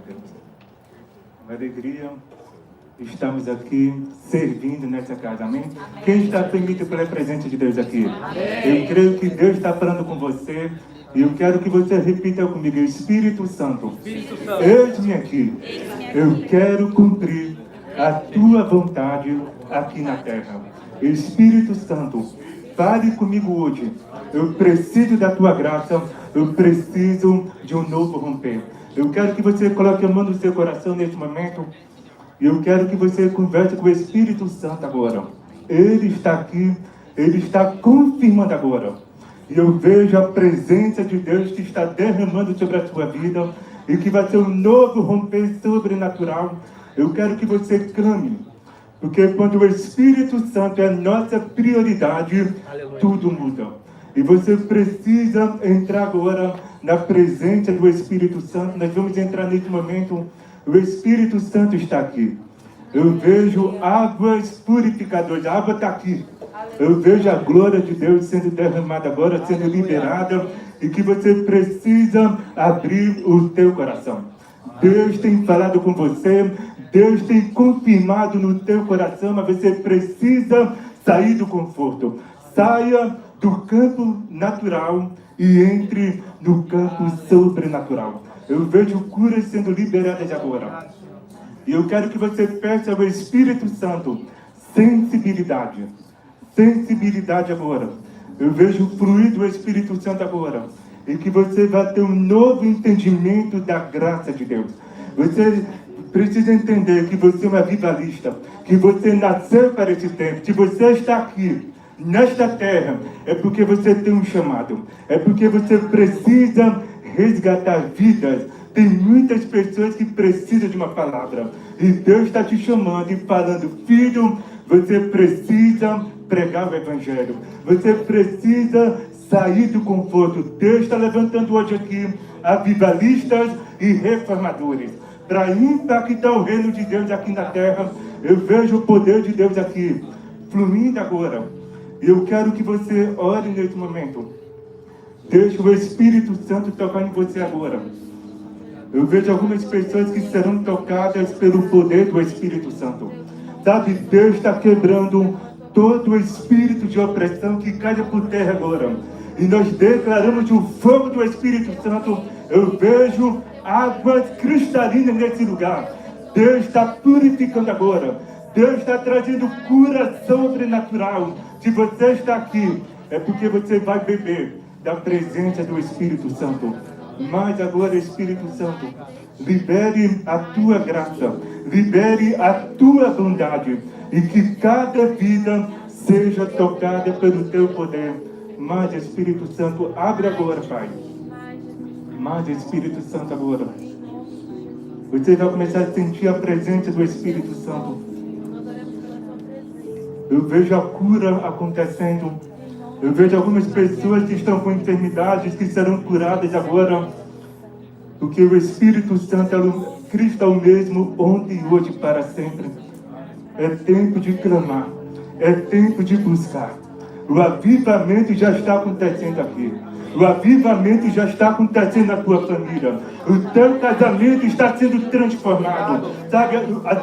Deus. Uma alegria estamos aqui servindo nessa casa, amém? Quem está feliz pela presença de Deus aqui? Eu creio que Deus está falando com você e eu quero que você repita comigo: Espírito Santo, eis-me aqui. Eu quero cumprir a tua vontade aqui na terra. Espírito Santo, fale comigo hoje. Eu preciso da tua graça, eu preciso de um novo romper. Eu quero que você coloque a mão no seu coração nesse momento. E eu quero que você converse com o Espírito Santo agora. Ele está aqui, ele está confirmando agora. E eu vejo a presença de Deus que está derramando sobre a sua vida e que vai ser um novo romper sobrenatural. Eu quero que você clame, porque quando o Espírito Santo é a nossa prioridade, tudo muda. E você precisa entrar agora na presença do Espírito Santo. Nós vamos entrar nesse momento. O Espírito Santo está aqui. Eu vejo águas purificadoras. A água está aqui. Eu vejo a glória de Deus sendo derramada agora, sendo liberada. E que você precisa abrir o teu coração. Deus tem falado com você. Deus tem confirmado no teu coração. Mas você precisa sair do conforto. Saia do campo natural e entre no campo sobrenatural. Eu vejo curas sendo liberadas agora. E eu quero que você peça ao Espírito Santo sensibilidade. Sensibilidade agora. Eu vejo o fluir do Espírito Santo agora. E que você vai ter um novo entendimento da graça de Deus. Você precisa entender que você é uma avivalista. Que você nasceu para esse tempo. Que você está aqui nesta terra. É porque você tem um chamado. É porque você precisa resgatar vidas. Tem muitas pessoas que precisam de uma palavra. E Deus está te chamando e falando: filho, você precisa pregar o Evangelho. Você precisa sair do conforto. Deus está levantando hoje aqui avivalistas e reformadores para impactar o reino de Deus aqui na terra. Eu vejo o poder de Deus aqui fluindo agora. E eu quero que você ore nesse momento. Deixe o Espírito Santo tocar em você agora. Eu vejo algumas pessoas que serão tocadas pelo poder do Espírito Santo. Sabe, Deus está quebrando todo o espírito de opressão que cai por terra agora. E nós declaramos o fogo do Espírito Santo. Eu vejo águas cristalinas nesse lugar. Deus está purificando agora. Deus está trazendo cura sobrenatural. Se você está aqui, é porque você vai beber da presença do Espírito Santo. Mas agora, Espírito Santo, libere a tua graça, libere a tua bondade, e que cada vida seja tocada pelo teu poder. Mas, Espírito Santo, abre agora, Pai. Mas, Espírito Santo, agora. Você vai começar a sentir a presença do Espírito Santo. Eu vejo a cura acontecendo. Eu vejo algumas pessoas que estão com enfermidades que serão curadas agora. Porque o Espírito Santo, Cristo é o mesmo ontem e hoje para sempre. É tempo de clamar. É tempo de buscar. O avivamento já está acontecendo aqui. O avivamento já está acontecendo na tua família. O teu casamento está sendo transformado. Sabe,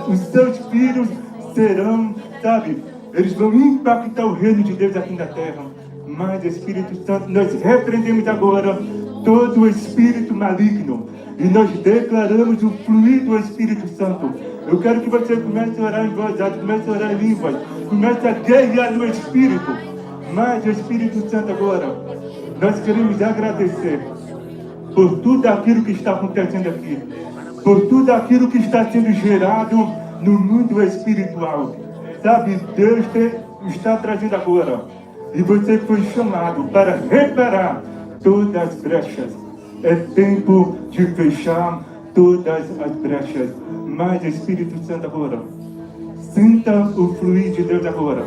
os seus filhos serão, sabe, eles vão impactar o reino de Deus aqui na terra. Mas, Espírito Santo, nós repreendemos agora todo o espírito maligno. E nós declaramos o fluir do Espírito Santo. Eu quero que você comece a orar em voz alta, comece a orar em línguas, comece a guerrear no Espírito. Mas, Espírito Santo, agora, nós queremos agradecer por tudo aquilo que está acontecendo aqui. Por tudo aquilo que está sendo gerado no mundo espiritual. Sabe, Deus está trazendo agora. E você foi chamado para reparar todas as brechas. É tempo de fechar todas as brechas. Mas, Espírito Santo, agora, sinta o fluir de Deus agora.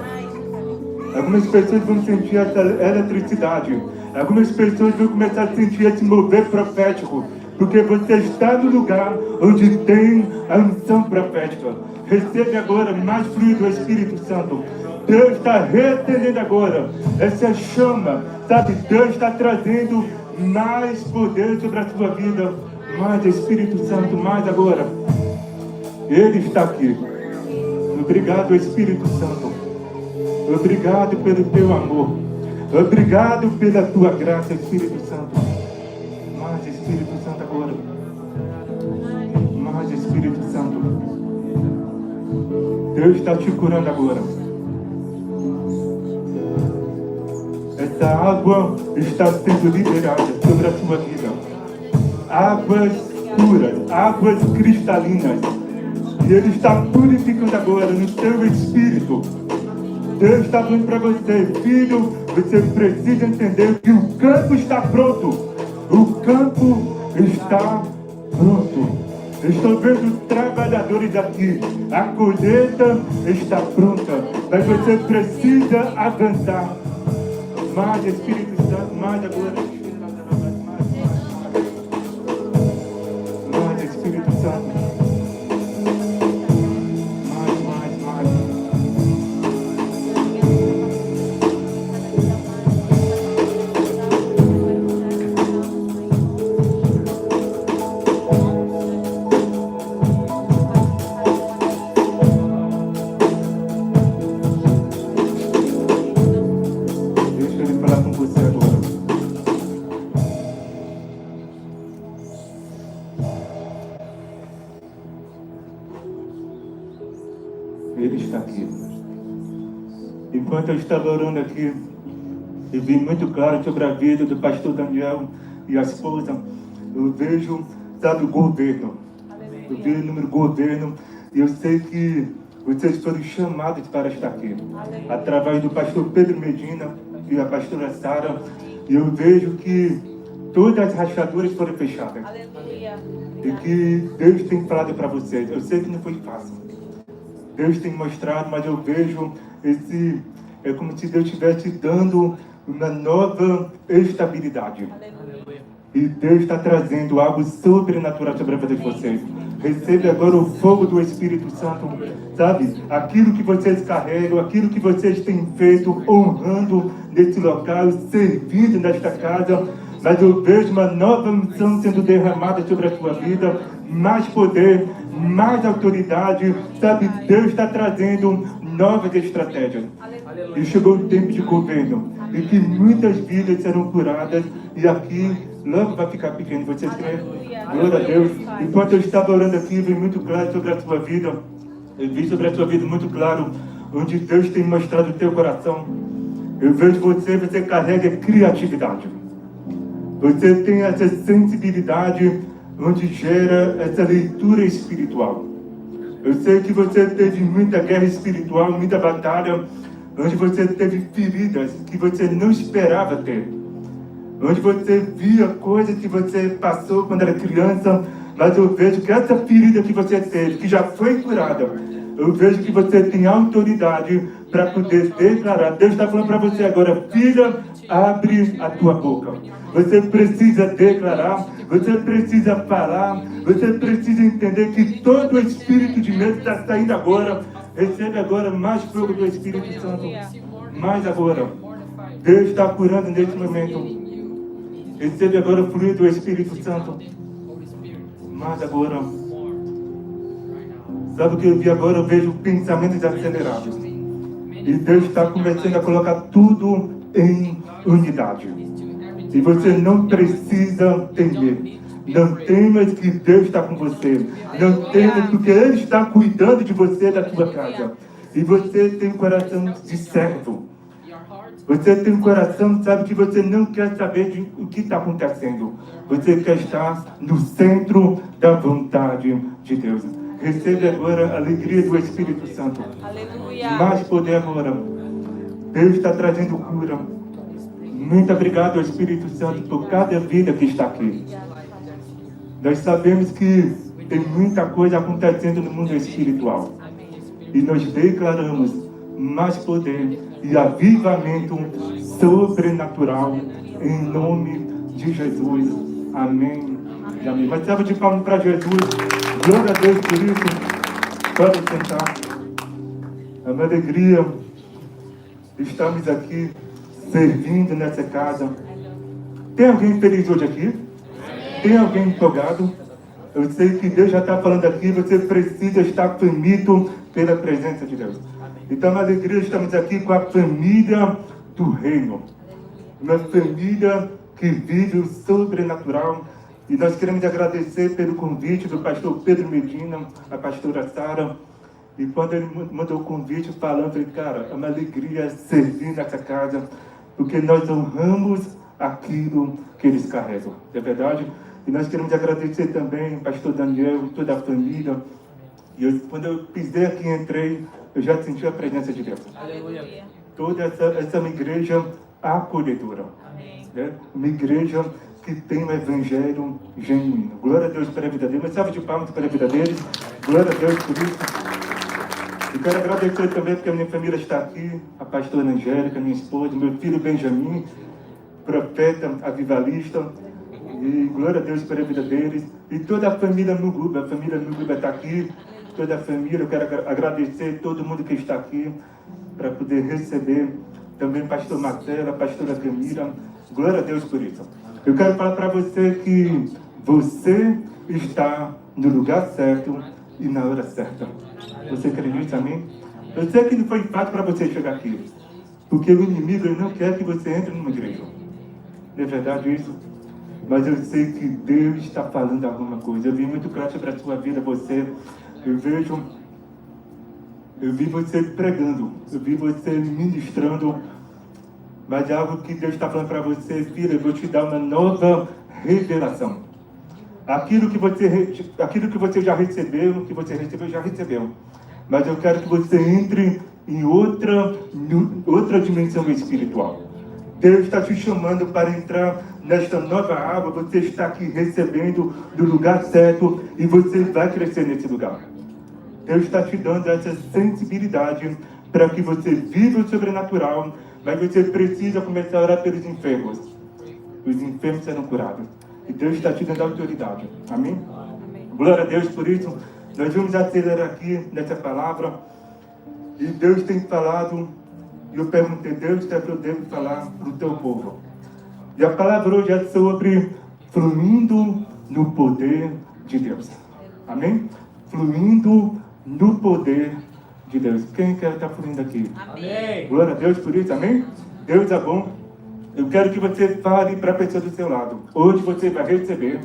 Algumas pessoas vão sentir essa eletricidade. Algumas pessoas vão começar a sentir esse mover profético. Porque você está no lugar onde tem a unção profética. Recebe agora mais fluir do Espírito Santo. Deus está reacendendo agora essa chama, sabe? Deus está trazendo mais poder sobre a sua vida, Mais Espírito Santo, mais agora. Ele está aqui. Obrigado, Espírito Santo. Obrigado pelo teu amor. Obrigado pela tua graça, Espírito Santo. Mais Espírito Santo agora. Mais Espírito Santo. Deus está te curando agora. Essa água está sendo liberada sobre a tua vida. Águas puras, águas cristalinas. E Ele está purificando agora no teu espírito. Deus está falando para você, filho, você precisa entender que o campo está pronto. O campo está pronto. Estou vendo trabalhadores aqui. A colheita está pronta. Mas você precisa avançar. Mais Espírito Santo, mais agora. Mais Espírito Santo. Mais. Deixa ele falar com você agora. Ele está aqui. Enquanto eu estava orando aqui, eu vi muito claro sobre a vida do pastor Daniel e a esposa. Eu vejo, sabe, o governo. Eu vejo o número governo. E eu sei que vocês foram chamados para estar aqui. Através do pastor Pedro Medina e a pastora Sara. E eu vejo que todas as rachaduras foram fechadas. E que Deus tem falado para vocês. Eu sei que não foi fácil. Deus tem mostrado, mas eu vejo esse... É como se Deus estivesse dando uma nova estabilidade. E Deus está trazendo algo sobrenatural sobre a vida de vocês. Recebe agora o fogo do Espírito Santo, sabe? Aquilo que vocês carregam, aquilo que vocês têm feito, honrando nesse local, servindo nesta casa. Mas eu vejo uma nova unção sendo derramada sobre a sua vida, mais poder, mais autoridade, sabe? Deus está trazendo novas estratégias. E chegou o tempo de governo, e que muitas vidas serão curadas, e aqui logo vai ficar pequeno. Vocês creem? Glória a Deus. Enquanto eu estava orando aqui, eu vi muito claro sobre a sua vida. Eu vi sobre a sua vida muito claro, onde Deus tem mostrado o teu coração. Eu vejo você carrega criatividade. Você tem essa sensibilidade onde gera essa leitura espiritual. Eu sei que você teve muita guerra espiritual, muita batalha, onde você teve feridas que você não esperava ter. Onde você via coisas que você passou quando era criança, mas eu vejo que essa ferida que você teve, que já foi curada, eu vejo que você tem autoridade para poder declarar. Deus está falando para você agora, filha, abre a tua boca. Você precisa declarar, você precisa falar, você precisa entender que todo o espírito de medo está saindo agora. Recebe agora mais fogo do Espírito Santo. Mais agora. Deus está curando neste momento. Recebe agora o fluido do Espírito Santo. Mais agora. Sabe o que eu vi agora? Eu vejo pensamentos acelerados. E Deus está começando a colocar tudo em unidade. E você não precisa temer. Não temas que Deus está com você. Não temas porque Ele está cuidando de você, da tua casa. E você tem um coração de servo. Você tem um coração, sabe, que você não quer saber de o que está acontecendo. Você quer estar no centro da vontade de Deus. Recebe agora a alegria do Espírito Santo. Aleluia. Mais poder agora. Deus está trazendo cura. Muito obrigado, Espírito Santo, por cada vida que está aqui. Nós sabemos que tem muita coisa acontecendo no mundo espiritual. E nós declaramos mais poder e avivamento sobrenatural em nome de Jesus. Amém. Amém. Mas salve de palmas para Jesus. Glória a Deus por isso. Pode sentar. É uma alegria. Estamos aqui servindo nessa casa. Tem alguém feliz hoje aqui? Tem alguém empolgado? Eu sei que Deus já está falando aqui, você precisa estar faminto pela presença de Deus. Então, uma alegria, estamos aqui com a família do reino. Uma família que vive o sobrenatural. E nós queremos agradecer pelo convite do pastor Pedro Medina, a pastora Sara. E quando ele mandou o convite falando, eu falei, cara, é uma alegria servir nessa casa, porque nós honramos aquilo que eles carregam. É verdade? E nós queremos agradecer também, pastor Daniel, toda a família. E quando eu pisei aqui e entrei, eu já senti a presença de Deus. Aleluia. Toda essa é uma igreja acolhedora. Né? Uma igreja que tem um evangelho genuíno. Glória a Deus pela vida deles. Uma salva de palmas pela vida deles. Glória a Deus por isso. E quero agradecer também porque a minha família está aqui, a pastora Angélica, minha esposa, meu filho Benjamin, profeta, avivalista. E glória a Deus pela vida deles. E toda a família Muguba, está aqui. Toda a família, eu quero agradecer todo mundo que está aqui para poder receber. Também pastor Marcela, pastora Camila. Glória a Deus por isso. Eu quero falar para você que você está no lugar certo e na hora certa. Você acredita, amém? Eu sei que não foi fácil para você chegar aqui. Porque o inimigo ele não quer que você entre numa igreja. Não é verdade isso? Mas eu sei que Deus está falando alguma coisa. Eu vi muito claro sobre a sua vida, você. Eu vi você pregando. Eu vi você ministrando. Mas é algo que Deus está falando para você, filha, eu vou te dar uma nova revelação. Aquilo que você já recebeu, já recebeu. Mas eu quero que você entre em outra dimensão espiritual. Deus está te chamando para entrar nesta nova água. Você está aqui recebendo do lugar certo e você vai crescer nesse lugar. Deus está te dando essa sensibilidade para que você viva o sobrenatural, mas você precisa começar a orar pelos enfermos. Os enfermos serão curados. E Deus está te dando autoridade. Amém? Amém? Glória a Deus por isso. Nós vamos acelerar aqui nessa palavra. E Deus tem falado, e eu perguntei, Deus, o que eu devo falar para o teu povo? E a palavra hoje é sobre fluindo no poder de Deus. Amém? Fluindo no poder de Deus. Quem quer estar fluindo aqui? Amém. Glória a Deus por isso, amém? Deus é bom. Eu quero que você fale para a pessoa do seu lado. Hoje você vai receber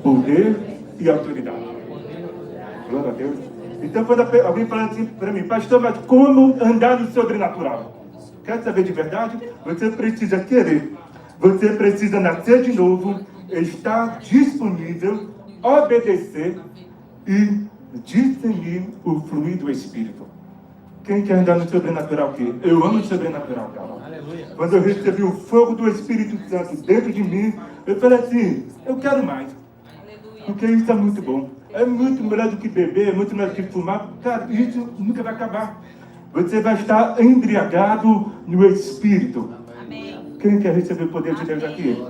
poder e autoridade. Glória a Deus. Então, quando alguém fala assim para mim, pastor, mas como andar no sobrenatural? Quer saber de verdade? Você precisa querer. Você precisa nascer de novo, estar disponível, obedecer e discernir o fluir do Espírito. Quem quer andar no sobrenatural aqui? Eu amo o sobrenatural, cara. Aleluia. Quando eu recebi o fogo do Espírito Santo dentro de mim, eu falei assim, eu quero mais. Porque isso é muito bom. É muito melhor do que beber, é muito melhor do que fumar. Cara, isso nunca vai acabar. Você vai estar embriagado no Espírito. Amém. Quem quer receber o poder de Deus aqui?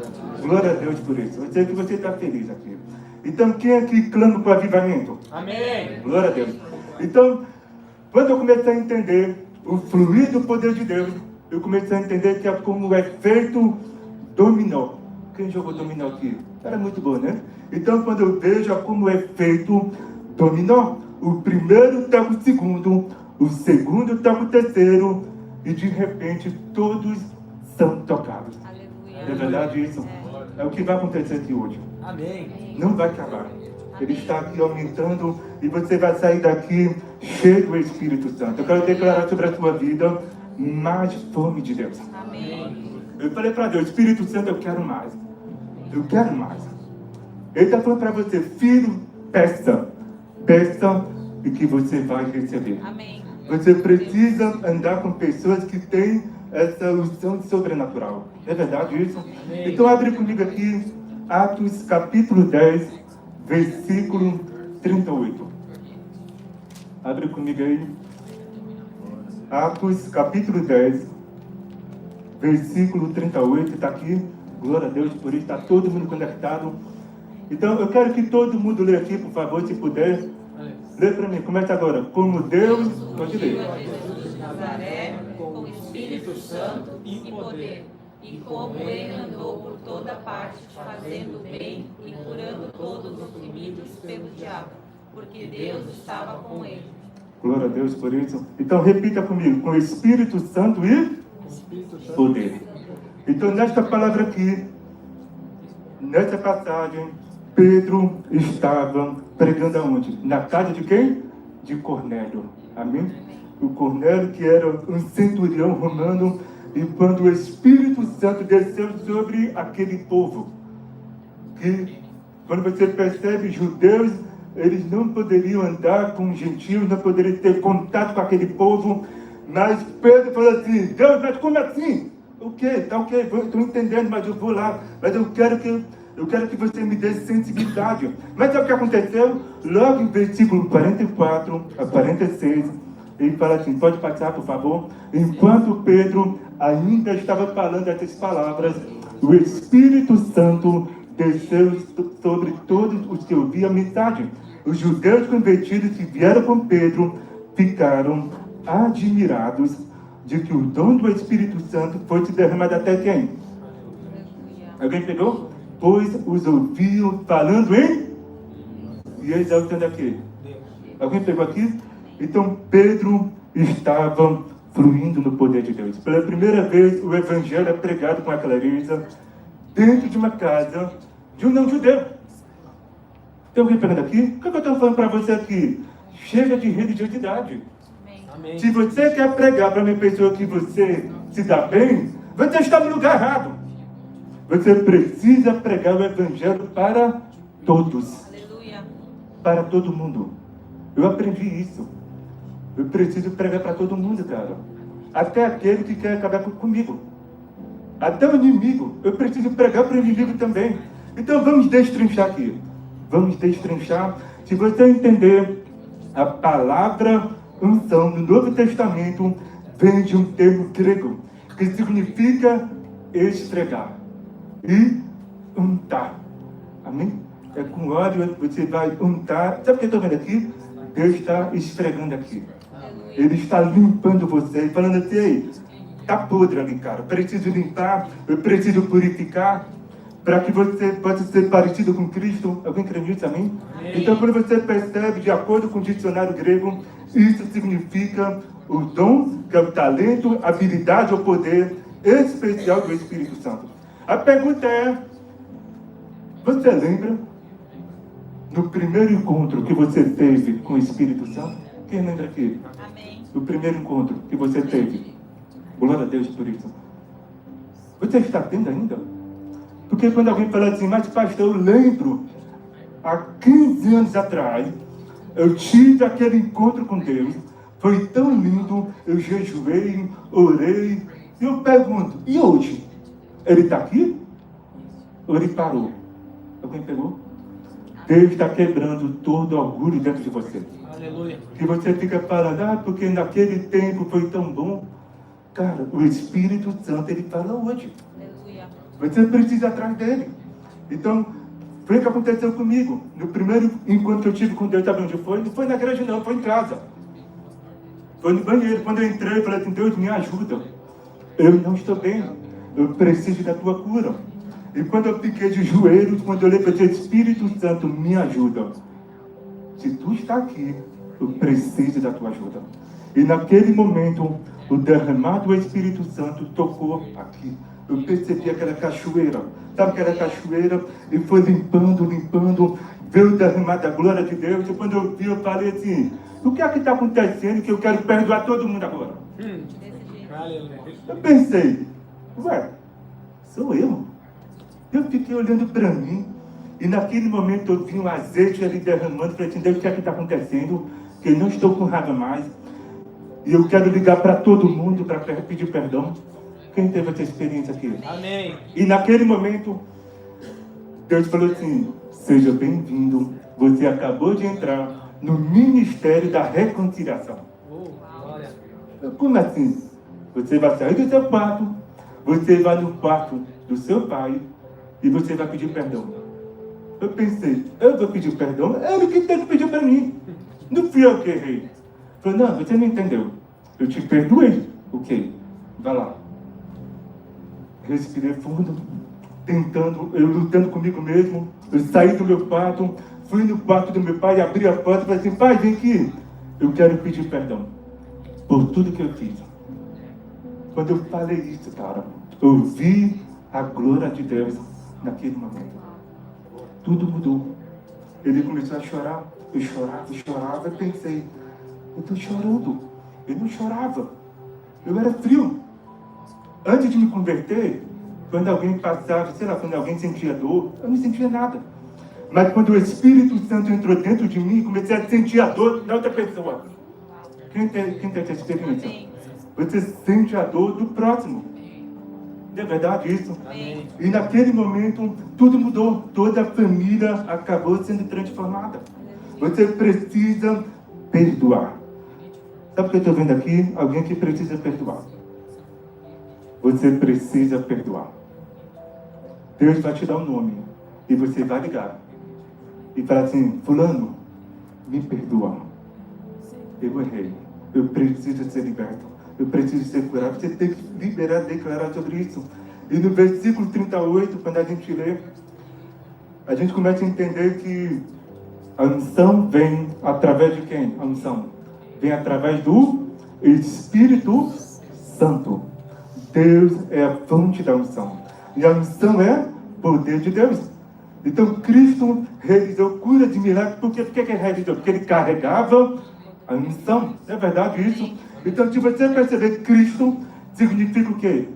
Glória a Deus por isso. Eu sei que você está feliz aqui. Então, quem aqui clama por avivamento? Amém. Glória a Deus. Então, quando eu comecei a entender o fluir do poder de Deus, eu comecei a entender que é como o efeito dominó. Quem jogou dominó aqui? Era muito bom, né? Então, quando eu vejo como o efeito dominó, o primeiro toca o segundo toca o terceiro, e de repente todos são tocados. Aleluia. É verdade isso? É o que vai acontecer aqui hoje. Amém. Não vai acabar. Ele está aqui aumentando e você vai sair daqui cheio do Espírito Santo. Eu quero declarar sobre a sua vida mais fome de Deus. Amém. Eu falei para Deus, Espírito Santo, eu quero mais. Eu quero mais. Ele está falando para você, filho, peça. Peça e que você vai receber. Amém. Você precisa andar com pessoas que têm essa unção sobrenatural. É verdade isso? Amém. Então abre comigo aqui, Atos capítulo 10, versículo 38. Abre comigo aí. Atos capítulo 10, versículo 38. Está aqui. Glória a Deus por isso. Está todo mundo conectado. Então eu quero que todo mundo leia aqui, por favor, se puder. Lê para mim. Começa agora. Como Deus... Pode ler. Jesus de Nazaré, com o Espírito Santo e poder, E como ele andou por toda parte, fazendo bem e curando todos os oprimidos pelo diabo, porque Deus estava com ele. Glória a Deus por isso. Então repita comigo, com o Espírito Santo e poder. Então nesta palavra aqui, nessa passagem, Pedro estava pregando aonde? Na casa de quem? De Cornélio. Amém? O Cornélio que era um centurião romano, e quando o Espírito Santo desceu sobre aquele povo, que quando você percebe judeus, eles não poderiam andar com gentios, não poderiam ter contato com aquele povo, mas Pedro falou assim, Deus, mas como assim? O quê? Tá ok, estou entendendo, mas eu vou lá, mas eu quero que você me dê sensibilidade. Mas sabe o que aconteceu? Logo em versículo 44 a 46, ele fala assim, pode passar, por favor? Enquanto Pedro ainda estava falando essas palavras, o Espírito Santo desceu sobre todos os que ouviam a mensagem. Os judeus convertidos que vieram com Pedro ficaram admirados de que o dom do Espírito Santo fosse derramado até quem? Alguém pegou? Pois os ouviam falando e exaltando aqui. Alguém pegou aqui? Então Pedro estava fluindo no poder de Deus. Pela primeira vez o Evangelho é pregado com a clareza dentro de uma casa de um não-judeu. Tem alguém pegando aqui? O que eu estou falando para você aqui? Chega de religiosidade. Amém. Se você quer pregar para uma pessoa que você se dá bem, você está no lugar errado. Você precisa pregar o Evangelho para todos. Aleluia. Para todo mundo. Eu aprendi isso. Eu preciso pregar para todo mundo, cara. Até aquele que quer acabar comigo. Até o inimigo. Eu preciso pregar para o inimigo também. Então vamos destrinchar aqui. Vamos destrinchar. Se você entender a palavra unção no Novo Testamento, vem de um termo grego que significa esfregar e untar. Amém? É com óleo, você vai untar. Sabe o que eu estou vendo aqui? Deus está esfregando aqui. Ele está limpando você, falando assim, ei, está podre ali, cara. Eu preciso limpar, eu preciso purificar, para que você possa ser parecido com Cristo. Alguém crê nisso, amém? Então, quando você percebe, de acordo com o dicionário grego, isso significa o dom, que é o talento, habilidade ou poder especial do Espírito Santo. A pergunta é, você lembra no primeiro encontro que você teve com o Espírito Santo? Quem lembra aqui? Amém. O primeiro encontro que você teve. Glória a Deus por isso. Você está tendo ainda? Porque quando alguém fala assim, mas pastor, eu lembro, há 15 anos atrás, eu tive aquele encontro com Deus, foi tão lindo, eu jejuei, orei, e eu pergunto, e hoje? Ele está aqui? Ou ele parou? Alguém pegou? Deus está quebrando todo orgulho dentro de você. Aleluia. Que você fica falando, porque naquele tempo foi tão bom. Cara, o Espírito Santo, ele fala hoje. Aleluia. Você precisa ir atrás dele. Então, foi o que aconteceu comigo. No primeiro encontro que eu tive com Deus, sabe onde foi? Não foi na igreja não, foi em casa. Foi no banheiro. Quando eu entrei, eu falei assim, Deus, me ajuda. Eu não estou bem. Eu preciso da tua cura. E quando eu fiquei de joelhos, quando eu olhei para o Espírito Santo, me ajuda. Se tu está aqui, eu preciso da tua ajuda. E naquele momento, o derramar do Espírito Santo tocou aqui. Eu percebi aquela cachoeira. Sabe aquela cachoeira? E foi limpando, limpando. Veio o derramar da glória de Deus. E quando eu vi, eu falei assim, o que é que está acontecendo que eu quero perdoar todo mundo agora? Aleluia. Eu pensei, ué, sou eu. Eu fiquei olhando para mim. E naquele momento eu vi um azeite ali derramando. Falei assim, Deus, o que é que está acontecendo? Que eu não estou com raiva mais. E eu quero ligar para todo mundo para pedir perdão. Quem teve essa experiência aqui? Amém. E naquele momento, Deus falou assim, seja bem-vindo. Você acabou de entrar no ministério da reconciliação. Glória. Como assim? Você vai sair do seu quarto, você vai no quarto do seu pai e você vai pedir perdão. Eu pensei, eu vou pedir perdão? É ele que tem que pedir para mim. Não fui eu que errei. Falei, não, você não entendeu. Eu te perdoei. Ok, vai lá. Respirei fundo, eu lutando comigo mesmo. Eu saí do meu quarto, fui no quarto do meu pai, abri a porta e falei assim: pai, vem aqui. Eu quero pedir perdão por tudo que eu fiz. Quando eu falei isso, cara, eu vi a glória de Deus naquele momento. Tudo mudou. Ele começou a chorar. Eu chorava. Eu pensei, eu estou chorando. Eu não chorava. Eu era frio. Antes de me converter, quando alguém passava, sei lá, quando alguém sentia dor, eu não sentia nada. Mas quando o Espírito Santo entrou dentro de mim, comecei a sentir a dor da outra pessoa. Quem tem essa experiência? Você sente a dor do próximo. Não é verdade isso? Amém. E naquele momento, tudo mudou. Toda a família acabou sendo transformada. Você precisa perdoar. Sabe o que eu estou vendo aqui? Alguém que precisa perdoar. Você precisa perdoar. Deus vai te dar um nome. E você vai ligar. E falar assim: fulano, me perdoa. Eu errei. Eu preciso ser liberto. Eu preciso ser curado. Você tem que liberar, declarar sobre isso. E no versículo 38, quando a gente lê, a gente começa a entender que a unção vem através de quem? A unção vem através do Espírito Santo. Deus é a fonte da unção. E a unção é poder de Deus. Então Cristo realizou cura de milagres. Por que ele realizou? Porque ele carregava a unção. Não é verdade isso? Então, se você perceber, Cristo significa o quê?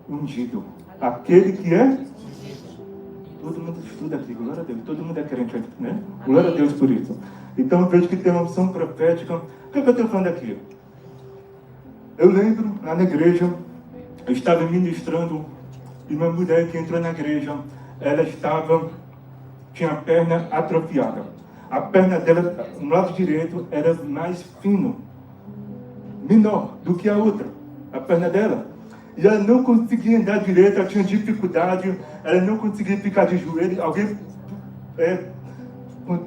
Ungido. Aquele que é... Todo mundo estuda aqui, glória a Deus. Todo mundo é crente, né? Glória a Deus por isso. Então, eu vejo que tem uma unção profética. O que eu estou falando aqui? Eu lembro, lá na igreja, eu estava ministrando e uma mulher que entrou na igreja, ela tinha a perna atrofiada. A perna dela, no lado direito, era mais fino, menor do que a outra, a perna dela. E ela não conseguia andar direito, ela tinha dificuldade, ela não conseguia ficar de joelho. Alguém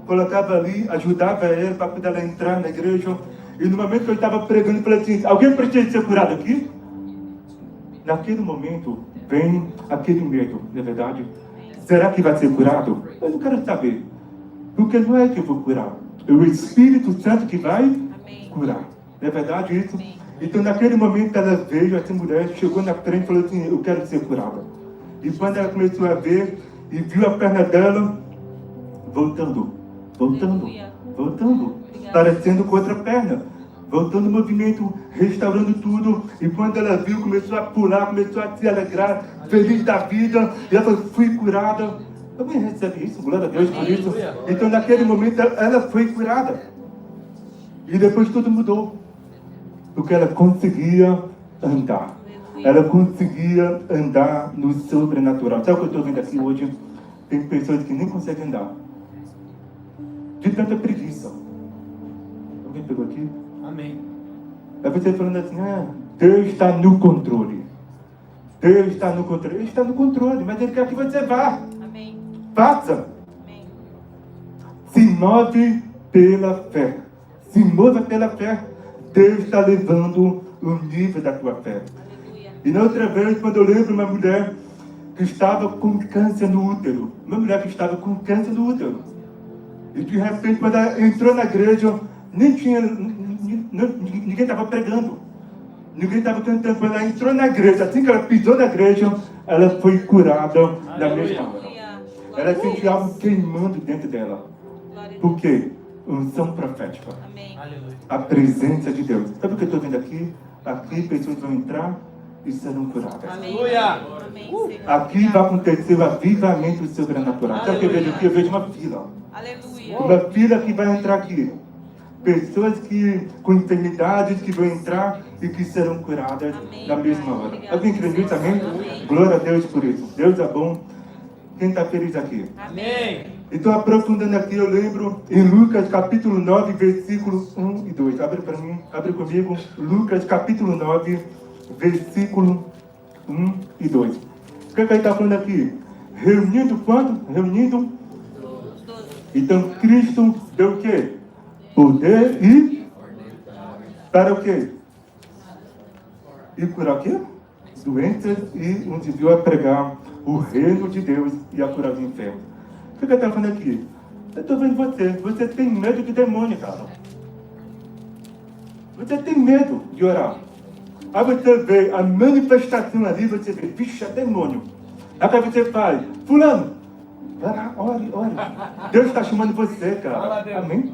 colocava ali, ajudava ela para poder ela entrar na igreja. E no momento que eu estava pregando, eu falei assim: alguém precisa ser curado aqui? Naquele momento, vem aquele medo, não é verdade? Será que vai ser curado? Eu não quero saber. Porque não é que eu vou curar. É o Espírito Santo que vai curar. Não é verdade isso? Então, naquele momento, ela veio, essa mulher chegou na frente e falou assim: eu quero ser curada. E quando ela começou a ver e viu a perna dela voltando, parecendo com outra perna, voltando o movimento, restaurando tudo. E quando ela viu, começou a pular, começou a se alegrar, feliz da vida. E ela falou: fui curada. Também recebe isso, glória a Deus por isso. Então, naquele momento, ela foi curada. E depois tudo mudou. Porque ela conseguia andar. Ela conseguia andar no sobrenatural. Sabe o que eu estou vendo aqui hoje? Tem pessoas que nem conseguem andar. De tanta preguiça. Alguém pegou aqui? Amém. É você falando assim: Deus está no controle. Deus está no controle. Ele está no controle, mas Ele quer que você vá. Amém. Faça. Amém. Se move pela fé. Se mova pela fé. Deus está levando o nível da tua fé. Aleluia. E na outra vez, quando eu lembro uma mulher que estava com câncer no útero. Uma mulher que estava com câncer no útero. E de repente, quando ela entrou na igreja, nem tinha... Ninguém estava pregando. Ninguém estava cantando. Quando ela entrou na igreja, assim que ela pisou na igreja, ela foi curada na mesma hora. Aleluia. Ela sentiu algo queimando dentro dela. Glória a Deus. Por quê? Unção profética. Amém. Aleluia. A presença de Deus. Sabe o que eu estou vendo aqui? Aqui pessoas vão entrar e serão curadas. Amém. Aleluia. Amém, Senhor. Aqui vai acontecer o avivamento sobrenatural. Sabe o que eu vejo aqui? Eu vejo uma fila. Aleluia. Uma fila que vai entrar aqui. Pessoas com enfermidades que vão entrar e que serão curadas Amém, na mesma Pai. hora. Obrigado, Alguém crê nisso? Amém? Amém. Glória a Deus por isso. Deus é bom. Quem está feliz aqui? Amém. Então, aprofundando aqui, eu lembro em Lucas capítulo 9, versículos 1 e 2. Abre para mim, abre comigo. Lucas capítulo 9, versículo 1 e 2. O que ele está falando aqui? Reunindo quanto? Reunindo. Então, Cristo deu o quê? Poder e... Para o quê? E curar o quê? doenças e nos enviou a pregar o reino de Deus e a curar os enfermos. O que eu estou falando aqui? Eu estou vendo você tem medo de demônio, cara. Você tem medo de orar. Aí você vê a manifestação ali, você vê, vixe, é demônio. Aí você faz, fulano, vai lá, ore. Deus está chamando você, cara. Amém?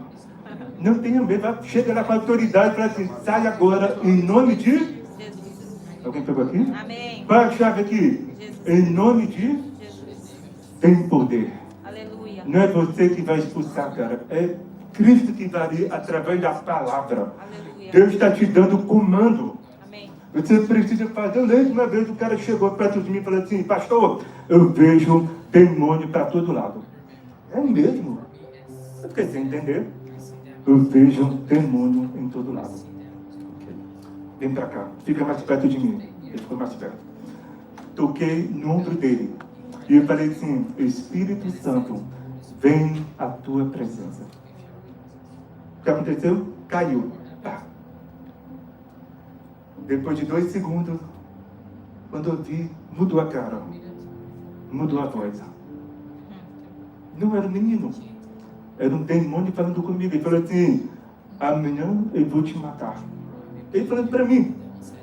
Não tenha medo, chega lá com a autoridade e fala assim, sai agora, em nome de... Jesus. Alguém pegou aqui? Amém. Qual é a chave aqui? Jesus. Em nome de... Jesus. Tem poder. Aleluia. Não é você que vai expulsar, cara. É Cristo que vai ali através da palavra. Aleluia. Deus está te dando comando. Amém. Você precisa fazer. Eu lembro uma vez o cara chegou perto de mim e falou assim, pastor, eu vejo demônio para todo lado. É mesmo? Eu fiquei sem entender. Eu vejo demônio em todo lado. Okay. Vem para cá. Fica mais perto de mim. Ele ficou mais perto. Toquei no ombro dele. E eu falei assim, Espírito Santo, vem à tua presença. O que aconteceu? Caiu. Tá. Depois de 2 segundos, quando eu vi, mudou a cara. Mudou a voz. Não era um menino. Era um demônio falando comigo. Ele falou assim, amanhã eu vou te matar. Ele falou para mim.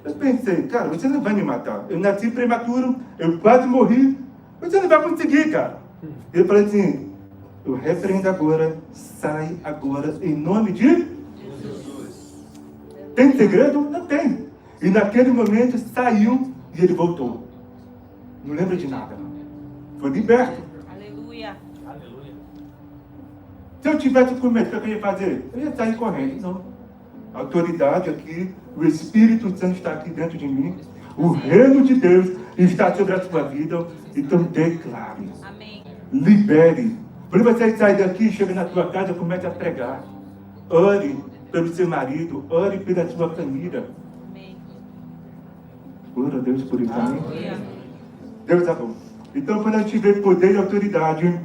Eu pensei, cara, você não vai me matar. Eu nasci prematuro, eu quase morri. Você não vai conseguir, cara. Ele falou assim, eu repreendo agora, sai agora, em nome de Jesus. Tem segredo? Não tem. E naquele momento saiu e ele voltou. Não lembra de nada. Foi liberto. Aleluia. Aleluia. Se eu tivesse com medo, o que eu ia fazer? Eu ia sair correndo. Não. A autoridade aqui, o Espírito Santo está aqui dentro de mim. O reino de Deus está sobre a sua vida. Então declare. Amém. Libere. Quando você sair daqui, chega na sua casa, comece a pregar. Ore pelo seu marido. Ore pela sua família. Amém. Glória a Deus por isso. Amém? Aleluia. Deus é bom. Então, quando a gente vê poder e autoridade,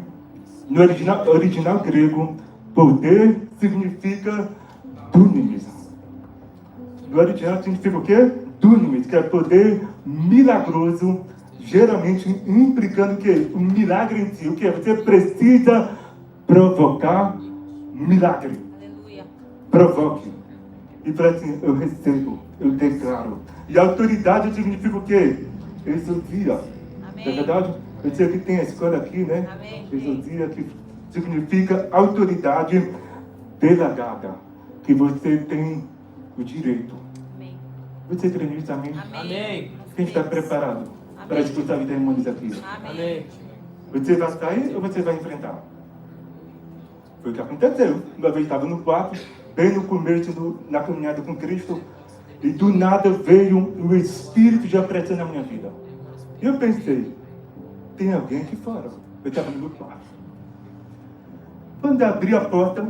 no original grego, poder significa dunamis. No original significa o quê? Dunamis, que é poder milagroso, geralmente implicando o quê? Um milagre em si. O quê? Você precisa provocar milagre. Aleluia. Provoque. E para assim, eu recebo, eu declaro. E autoridade significa o quê? Exodia. Amém. Não é verdade? Eu sei que tem a escola aqui, né? Amém. Exodia, que significa autoridade delegada. Que você tem o direito. Amém. Você crê nisso, amém? Amém. Quem está preparado para expulsar os demônios aqui? Amém. Você vai sair ou você vai enfrentar? Foi o que aconteceu. Uma vez estava no quarto, bem no começo na caminhada com Cristo, e do nada veio um espírito de opressão na minha vida. E eu pensei, tem alguém aqui fora. Eu estava no meu quarto. Quando eu abri a porta,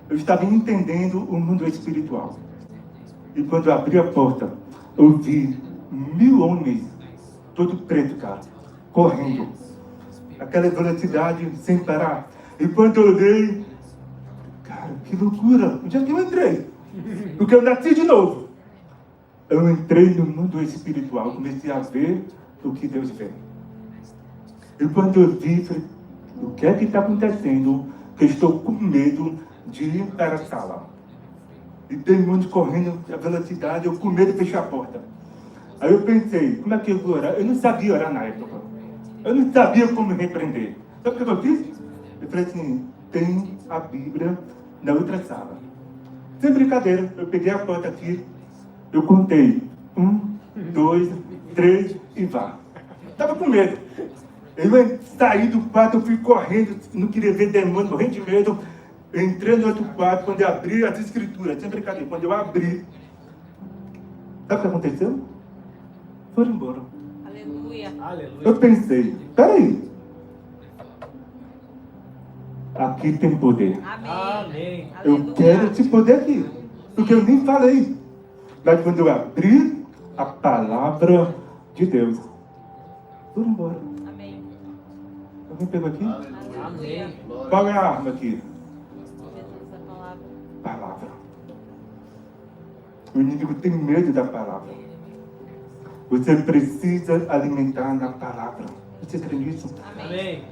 eu estava entendendo o mundo espiritual. E quando eu abri a porta, eu vi 1000 homens, todo preto, cara, correndo. Aquela velocidade sem parar. E quando eu olhei, cara, que loucura! Onde é que eu entrei? Porque eu nasci de novo. Eu entrei no mundo espiritual, comecei a ver o que Deus vê. E quando eu vi, falei, o que é que está acontecendo? Que eu estou com medo de ir para a sala. E demônios correndo a velocidade, eu com medo de fechar a porta. Aí eu pensei, como é que eu vou orar? Eu não sabia orar na época. Eu não sabia como repreender. Sabe o que eu fiz? Eu falei assim, tem a Bíblia na outra sala. Sem brincadeira, eu peguei a porta aqui, eu contei. 1, 2, 3 e vá. Estava com medo. Eu saí do quarto, eu fui correndo, não queria ver demônio, morrendo de medo. Eu entrei no outro quarto, quando eu abri as escrituras, sem brincadeira, quando eu abri, sabe o que aconteceu? Foram embora. Aleluia. Aleluia. Eu pensei, peraí. Aqui tem poder. Amém. Amém. Eu Aleluia. quero esse poder aqui. Porque eu nem falei. Mas quando eu abri a palavra de Deus, foram embora. Amém. Alguém pegou aqui? Aleluia. Qual é a arma aqui? Jesus, a palavra. Palavra. O inimigo tem medo da palavra. Você precisa alimentar na palavra. Você crê nisso? Amém.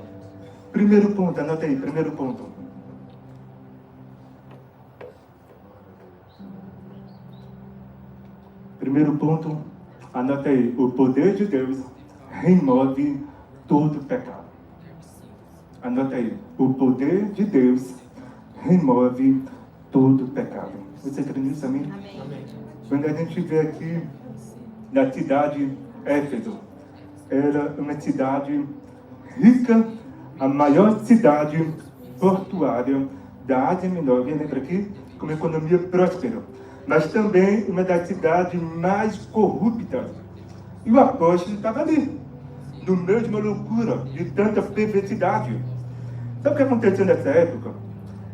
Primeiro ponto, anota aí, primeiro ponto. Primeiro ponto, anota aí. O poder de Deus remove todo pecado. Anota aí. O poder de Deus remove todo pecado. Você crê nisso, amém? Amém. Quando a gente vê aqui na cidade Éfeso, era uma cidade rica, a maior cidade portuária da Ásia Menor. Alguém lembra aqui? Com uma economia próspera. Mas também uma das cidades mais corruptas. E o apóstolo estava ali, no meio de uma loucura, de tanta perversidade. Sabe o que aconteceu nessa época?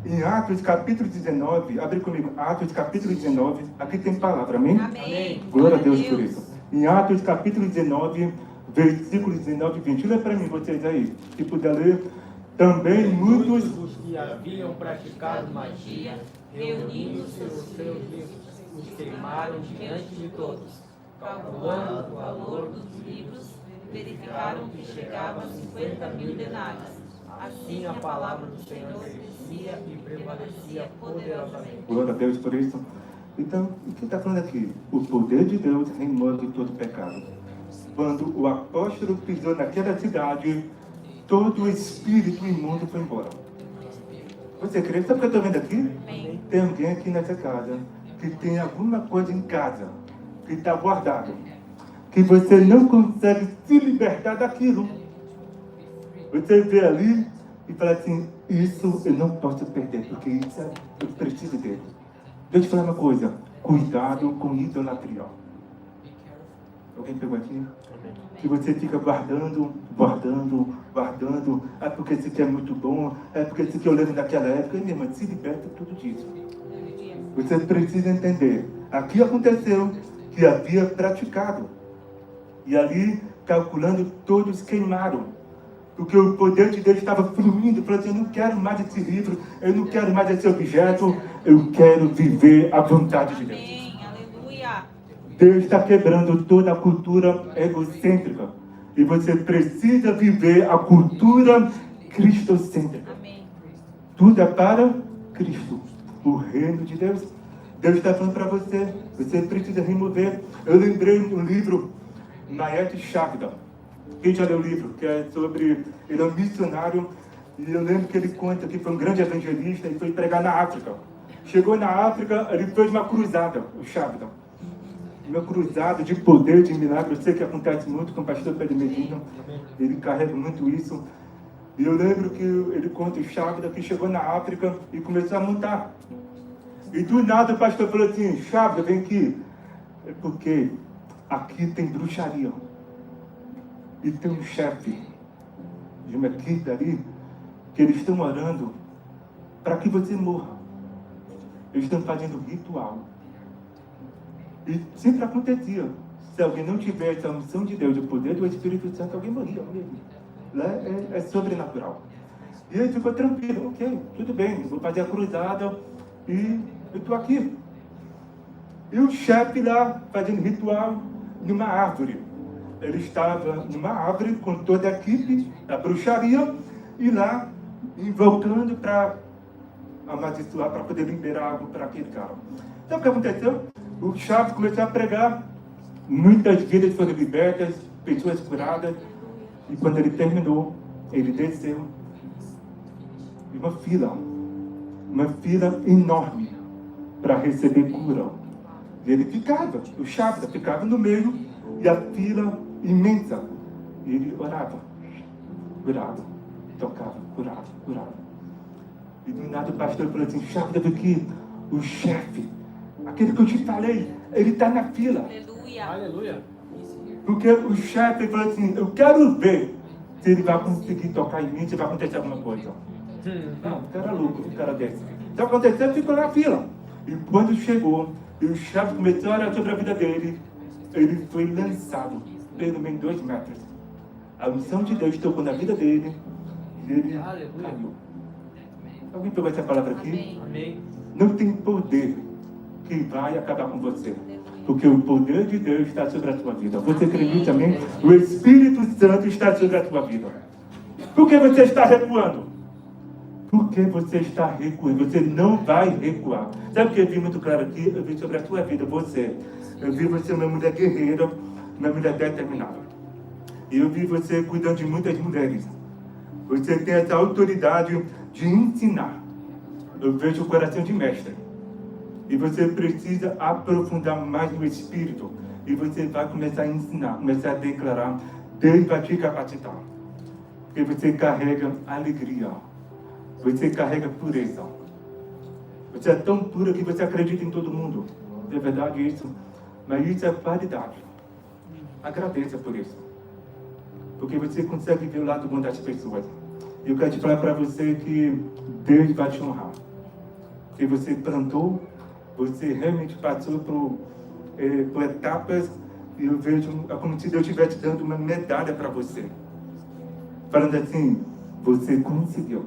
Em Atos capítulo 19, abre comigo, Atos capítulo 19, aqui tem palavra, amém? Amém. Glória a Deus por isso. Em Atos capítulo 19, versículos 19 e 20. Lê para mim, vocês aí, se puder ler. Também muitos... Muitos que haviam praticado magia, reunindo-se os seus livros, os queimaram diante de todos. Calculando o valor dos livros, verificaram que chegava a 50.000 denários. Assim a palavra do Senhor crescia e prevalecia poderosamente. Glória a Deus por isso. Então, o que está falando aqui? O poder de Deus remove todo pecado. Quando o apóstolo pisou naquela cidade, todo o espírito imundo foi embora. Você crê? Sabe o que eu estou vendo aqui? Amém. Tem alguém aqui nessa casa que tem alguma coisa em casa que está guardado, que você não consegue se libertar daquilo. Você vê ali e fala assim, isso eu não posso perder, porque isso eu preciso dele. Deixa eu te falar uma coisa, cuidado com idolatria. Alguém pegou aqui? Que você fica guardando, é porque isso aqui é muito bom, é porque isso aqui eu lembro daquela época, e minha irmã, se liberta tudo disso. Você precisa entender, aqui aconteceu que havia praticado, e ali, calculando, todos queimaram. Porque o poder de Deus estava fluindo, falando assim, eu não quero mais esse livro, eu não quero mais esse objeto, eu quero viver a vontade de Deus. Amém. Aleluia. Deus está quebrando toda a cultura egocêntrica. E você precisa viver a cultura cristocêntrica. Amém. Tudo é para Cristo, o reino de Deus. Deus está falando para você, você precisa remover. Eu lembrei do livro Mayet Shavda. Quem já leu o livro? Que é sobre... Ele é um missionário, e eu lembro que ele conta que foi um grande evangelista e foi pregar na África. Chegou na África, ele fez uma cruzada, o Shavda. Uma cruzada de poder, de milagre. Eu sei que acontece muito com o pastor Pedro Medina. Ele carrega muito isso. E eu lembro que ele conta o Shavda, que chegou na África e começou a montar. E do nada o pastor falou assim, Shavda, vem aqui. É porque aqui tem bruxaria. E tem um chefe de uma equipe ali, que eles estão orando para que você morra. Eles estão fazendo ritual. E sempre acontecia. Se alguém não tivesse a unção de Deus, o poder do Espírito Santo, alguém morria mesmo. Lá é sobrenatural. E ele ficou tranquilo, ok, tudo bem, vou fazer a cruzada e eu estou aqui. E o chefe lá fazendo ritual numa árvore. Ele estava numa árvore com toda a equipe da bruxaria e lá invocando para amaldiçoar, para poder liberar algo para aquele cara. Então o que aconteceu? O chefe começou a pregar, muitas vidas foram libertas, pessoas curadas, e quando ele terminou, ele desceu e uma fila enorme para receber cura. E ele ficava, o chefe ficava no meio, e a fila imensa. E ele orava, curava, tocava, curava. E do nada o pastor falou assim, chefe, que o chefe, aquele que eu te falei, ele está na fila. Aleluia. Aleluia. Porque o chefe falou assim, eu quero ver se ele vai conseguir tocar em mim, se vai acontecer alguma coisa. Não, o cara é louco, o cara desse. Então aconteceu, ficou na fila. E quando chegou, e o chefe começou a orar sobre a vida dele, ele foi lançado pelo menos 2 metros. A unção de Deus tocou na vida dele e ele caiu. Alguém pegou essa palavra aqui? Amém. Amém. Não tem poder que vai acabar com você. Porque o poder de Deus está sobre a tua vida. Você crê nisso também? O Espírito Santo está sobre a tua vida. Por que você está recuando? Porque você está recuando. Você não vai recuar. Sabe o que eu vi muito claro aqui? Eu vi sobre a tua vida. Eu vi você uma mulher guerreira, uma mulher determinada. E eu vi você cuidando de muitas mulheres. Você tem essa autoridade de ensinar. Eu vejo o coração de mestre. E você precisa aprofundar mais no Espírito. E você vai começar a ensinar, começar a declarar. Deus vai te capacitar. Porque você carrega alegria. Você carrega pureza. Você é tão pura que você acredita em todo mundo. É verdade isso? Mas isso é qualidade. Agradeça por isso. Porque você consegue ver o lado bom das pessoas. E eu quero te falar para você que Deus vai te honrar. Que você plantou, você realmente passou por etapas, e eu vejo como se Deus estivesse dando uma medalha para você. Falando assim, você conseguiu.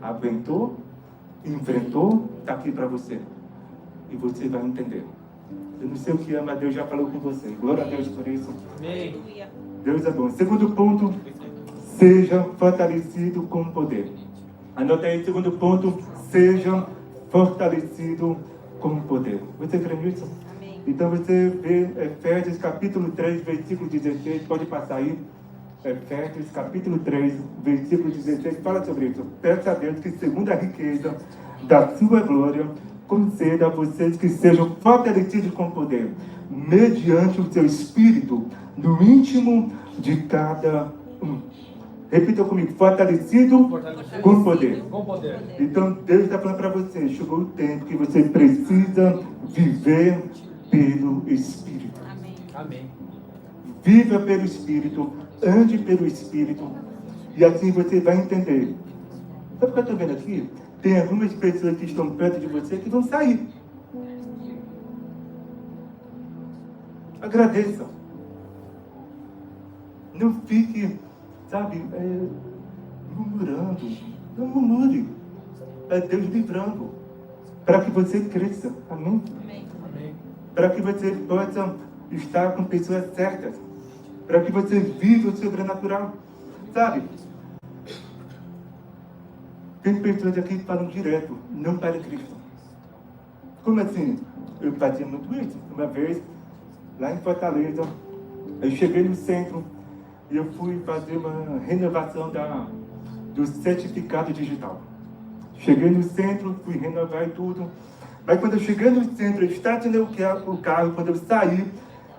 Aguentou, enfrentou, está aqui para você. E você vai entender. Eu não sei o que é, mas Deus já falou com você. Glória a Deus por isso. Amém. Deus é bom. Segundo ponto, seja fortalecido com poder. Anota aí, segundo ponto, seja fortalecido com poder. Você crê nisso? Amém. Então você vê Efésios capítulo 3, versículo 16, pode passar aí. Efésios capítulo 3, versículo 16, fala sobre isso. Peça a Deus que, segundo a riqueza da sua glória, conceda a vocês que sejam fortalecidos com poder, mediante o seu Espírito, no íntimo de cada um. Repita comigo, fortalecido com poder. Com poder. Então Deus está falando para você, chegou o tempo que você precisa viver pelo Espírito. Amém. Amém. Viva pelo Espírito, ande pelo Espírito, e assim você vai entender. Sabe o que eu estou vendo aqui? Tem algumas pessoas que estão perto de você que vão sair. Agradeça. Não fique, sabe, murmurando. Não murmure. É Deus livrando. Para que você cresça. Amém? Amém. Amém. Para que você possa estar com pessoas certas. Para que você viva o sobrenatural. Sabe? Tem pessoas aqui que falam direto, não para Cristo. Como assim? Eu fazia muito isso. Uma vez, lá em Fortaleza, eu cheguei no centro e eu fui fazer uma renovação do certificado digital. Cheguei no centro, fui renovar e tudo. Mas quando eu cheguei no centro, eu estacionei o carro, quando eu saí,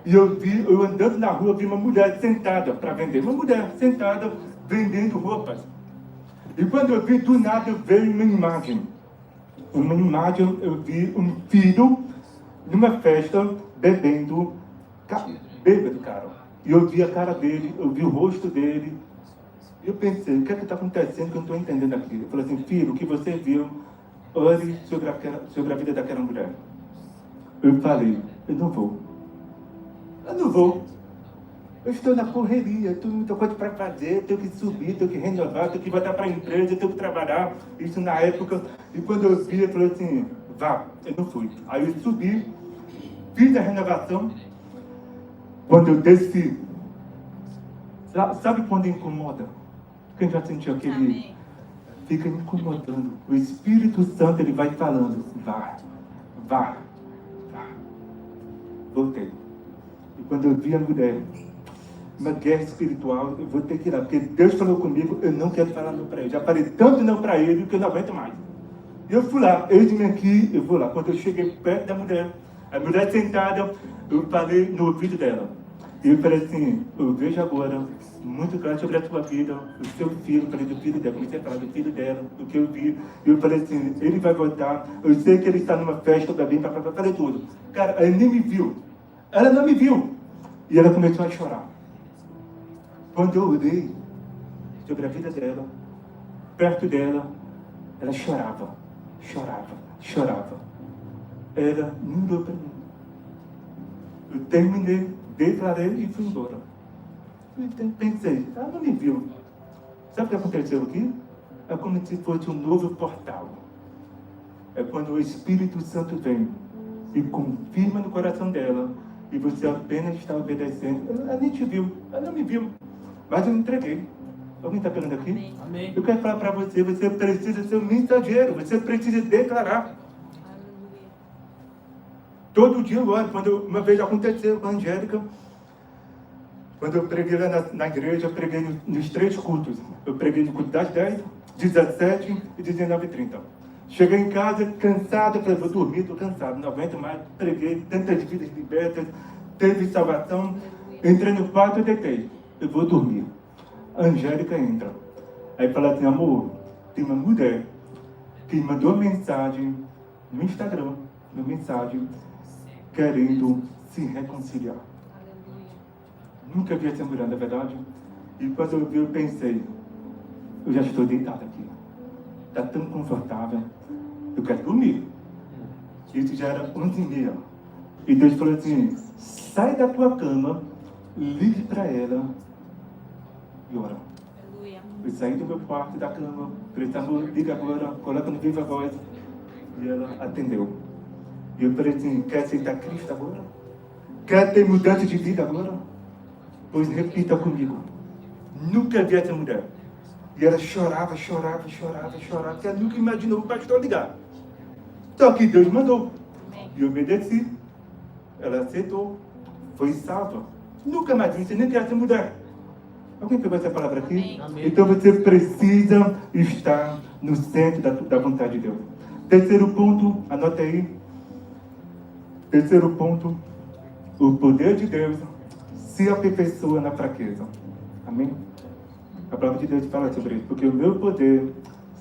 e eu andando na rua, vi uma mulher sentada para vender. Uma mulher sentada vendendo roupas. E quando eu vi, do nada, veio uma imagem. Eu vi um filho numa festa bebendo, bêbado, cara. E eu vi a cara dele, eu vi o rosto dele. E eu pensei, o que é que está acontecendo que eu não estou entendendo aquilo? Eu falei assim, filho, o que você viu, ore sobre a vida daquela mulher. Eu falei, eu não vou. Eu estou na correria, eu tenho muita coisa para fazer, tenho que subir, tenho que renovar, tenho que voltar para a empresa, tenho que trabalhar. Isso na época. E quando eu vi, eu falei assim, vá, eu não fui. Aí eu subi, fiz a renovação. Quando eu desci, sabe quando incomoda? Quem já sentiu aquele... Amém. Fica incomodando. O Espírito Santo, ele vai falando, vá. Voltei. E quando eu vi a mulher, uma guerra espiritual, eu vou ter que ir lá, porque Deus falou comigo, eu não quero falar não para ele. Já falei tanto não para ele que eu não aguento mais. E eu fui lá, eis-me aqui, eu vou lá. Quando eu cheguei perto da mulher, a mulher sentada, eu falei no ouvido dela. E eu falei assim, eu vejo agora, muito claro sobre a tua vida, o seu filho, eu falei do filho dela, comecei a falar do filho dela, do que eu vi. E eu falei assim, ele vai voltar, eu sei que ele está numa festa, bebendo, falei tudo. Cara, ela nem me viu. Ela não me viu. E ela começou a chorar. Quando eu olhei sobre a vida dela, perto dela, ela chorava. Ela não olhou para mim. Eu terminei, declarei e fui embora. Eu pensei, ela não me viu. Sabe o que aconteceu aqui? É como se fosse um novo portal. É quando o Espírito Santo vem e confirma no coração dela, e você apenas está obedecendo. Ela nem te viu, ela não me viu, mas eu entreguei. Alguém está pegando aqui? Amém. Eu quero falar para você, você precisa ser um mensageiro, você precisa declarar. Todo dia eu oro. Uma vez aconteceu com a Angélica, quando eu preguei lá na igreja, eu preguei nos 3 cultos. Eu preguei no culto das 10, 17 e 19h30. Cheguei em casa cansado, falei, vou dormir, estou cansado, não aguento mais. Preguei tantas vidas libertas, teve salvação. Entrei no quarto e deitei. Eu vou dormir. A Angélica entra. Aí fala assim, amor, tem uma mulher que mandou mensagem no Instagram, querendo se reconciliar. Nunca vi essa mulher, na verdade. E quando eu vi, eu pensei, eu já estou deitado aqui. Está tão confortável. Eu quero dormir. Isso já era 11h30. E Deus falou assim, sai da tua cama, ligue para ela e ora. Eu saí do meu quarto, da cama, falei, amor, liga agora, coloca no viva voz. E ela atendeu. E eu falei assim, quer aceitar Cristo agora? Quer ter mudança de vida agora? Pois repita comigo. Nunca vi essa mulher. E ela chorava, porque ela nunca imaginou o pastor ligar. Só que Deus mandou. E eu obedeci. Ela aceitou. Foi salva. Nunca mais vi, nem que essa mulher. Alguém pegou essa palavra aqui? Amém. Então você precisa estar no centro da vontade de Deus. Terceiro ponto, anota aí. Terceiro ponto, o poder de Deus se aperfeiçoa na fraqueza. Amém? A palavra de Deus fala sobre isso, porque o meu poder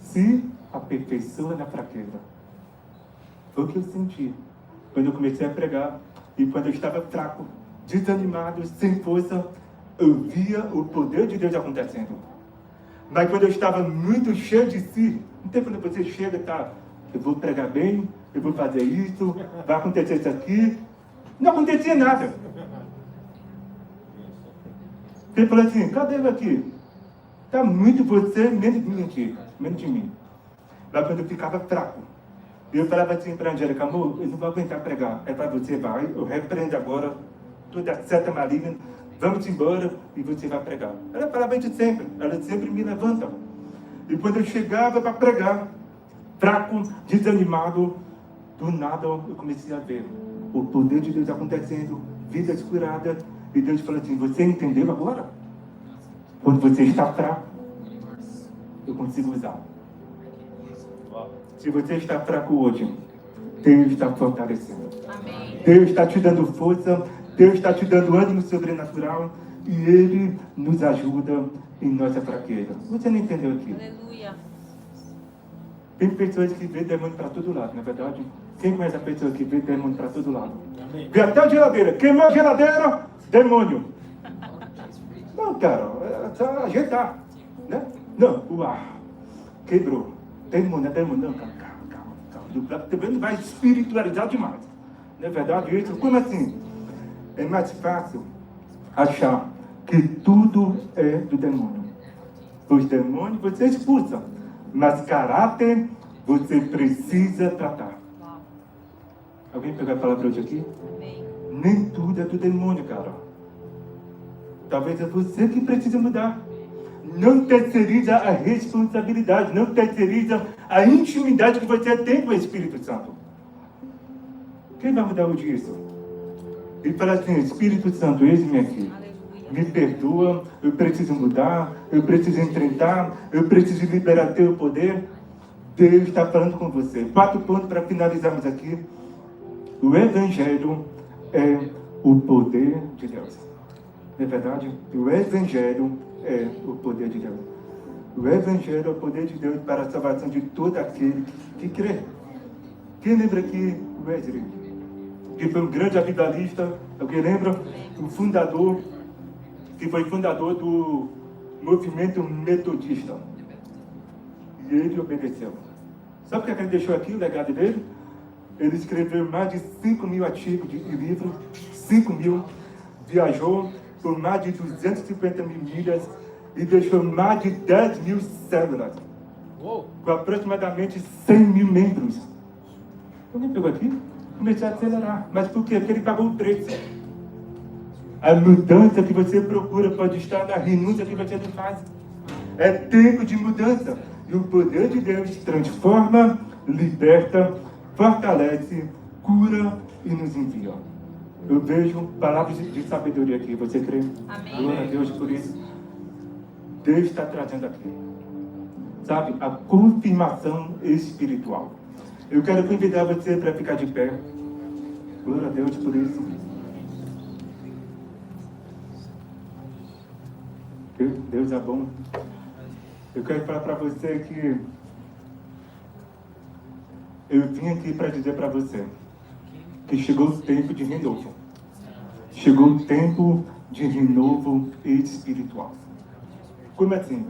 se aperfeiçoa na fraqueza. Foi o que eu senti quando eu comecei a pregar e quando eu estava fraco, desanimado, sem força, eu via o poder de Deus acontecendo. Mas quando eu estava muito cheio de si, não tem quando você chega e tá, eu vou pregar bem, eu vou fazer isso, vai acontecer isso aqui. Não acontecia nada. Ele falou assim, cadê ele aqui? Está muito você, menos de mim aqui, menos de mim. Lá quando eu ficava fraco, eu falava assim para a Angélica, amor, eu não vou aguentar pregar. É para você, vai, eu repreendo agora toda seta maligna, vamos embora e você vai pregar. Ela falava isso sempre, ela sempre me levanta. E quando eu chegava para pregar, fraco, desanimado, do nada eu comecei a ver o poder de Deus acontecendo, vidas curadas, e Deus falou assim, você entendeu agora? Quando você está fraco, eu consigo usar. Se você está fraco hoje, Deus está fortalecendo. Amém. Deus está te dando força, Deus está te dando ânimo sobrenatural e Ele nos ajuda em nossa fraqueza. Você não entendeu aqui? Aleluia. Tem pessoas que vê demônio para todo lado, não é verdade? Quem conhece a pessoa que vê demônio para todo lado? Amém. Vê até a geladeira. Queimou a geladeira, demônio. Não, cara, é só ajeitar, né? Não, quebrou. Demônio, não, calma. Também não vai espiritualizar demais. Não é verdade isso? Como assim? É mais fácil achar que tudo é do demônio. Os demônios você expulsa, mas caráter você precisa tratar. Alguém pegou a palavra hoje aqui? Amém. Nem tudo é do demônio, cara. Talvez é você que precisa mudar. Não terceiriza a responsabilidade, não terceiriza a intimidade que você tem com o Espírito Santo. Quem vai mudar hoje isso? E fala assim, Espírito Santo, eis-me aqui. Aleluia. Me perdoa, eu preciso mudar, eu preciso enfrentar, eu preciso liberar teu poder. Deus está falando com você. 4 pontos para finalizarmos aqui. O Evangelho é o poder de Deus. Não é verdade? O Evangelho é o poder de Deus. O Evangelho é o poder de Deus para a salvação de todo aquele que crê. Quem lembra aqui o Wesley? Que foi um grande avivalista. Alguém lembra? O fundador, que foi fundador do movimento metodista. E ele obedeceu. Sabe o que ele deixou aqui, o legado dele? Ele escreveu mais de 5.000 artigos de livros, 5.000, viajou por mais de 250.000 milhas e deixou mais de 10.000 células, com aproximadamente 100.000 membros. Alguém pegou aqui? Comecei a acelerar. Mas por quê? Porque ele pagou o preço. A mudança que você procura pode estar na renúncia que você não faz. É tempo de mudança. E o poder de Deus transforma, liberta, fortalece, cura e nos envia. Eu vejo palavras de sabedoria aqui. Você crê? Amém. Glória a Deus por isso. Deus está trazendo aqui, sabe, a confirmação espiritual. Eu quero convidar você para ficar de pé. Glória a Deus por isso. Deus é bom. Eu quero falar para você que eu vim aqui para dizer para você que chegou o tempo de renovo. Chegou o tempo de renovo espiritual. Como assim?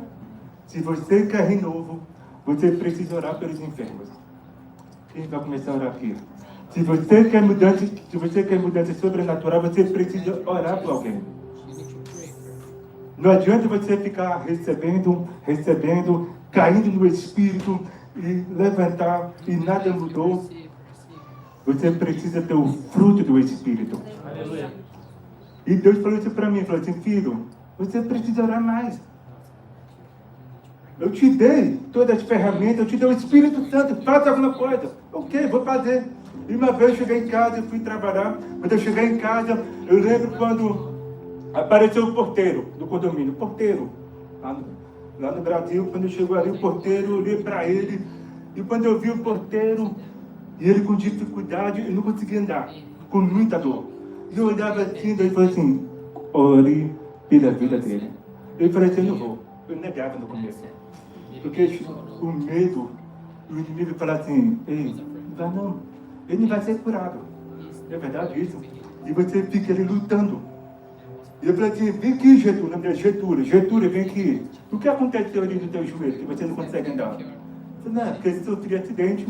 Se você quer renovo, você precisa orar pelos enfermos. Quem vai começar a orar aqui? Se você quer mudança sobrenatural, você precisa orar por alguém. Não adianta você ficar recebendo, caindo no Espírito e levantar e nada mudou. Você precisa ter o fruto do Espírito. Aleluia. E Deus falou isso para mim, falou assim, filho, você precisa orar mais. Eu te dei todas as ferramentas, eu te dei o Espírito Santo, faz alguma coisa. Ok, vou fazer. E uma vez eu cheguei em casa, eu fui trabalhar. Quando eu cheguei em casa, eu lembro quando apareceu o porteiro do condomínio. Porteiro. Lá no Brasil, quando chegou ali o porteiro, eu olhei para ele. E quando eu vi o porteiro, e ele com dificuldade, eu não conseguia andar. Com muita dor. E eu olhava assim, daí ele falou assim, ore pela vida dele. Eu falei assim, eu não vou. Eu negava no começo. Porque o medo, o inimigo fala assim, ei, não vai não. Ele não vai ser curado. É verdade isso? E você fica ali lutando. E eu falei assim, vem aqui, Getúlio, o nome dele é Getúlio. Getúlio, vem aqui. O que aconteceu ali no teu joelho, que você não consegue andar? Eu falei, não, porque eu sofri acidente.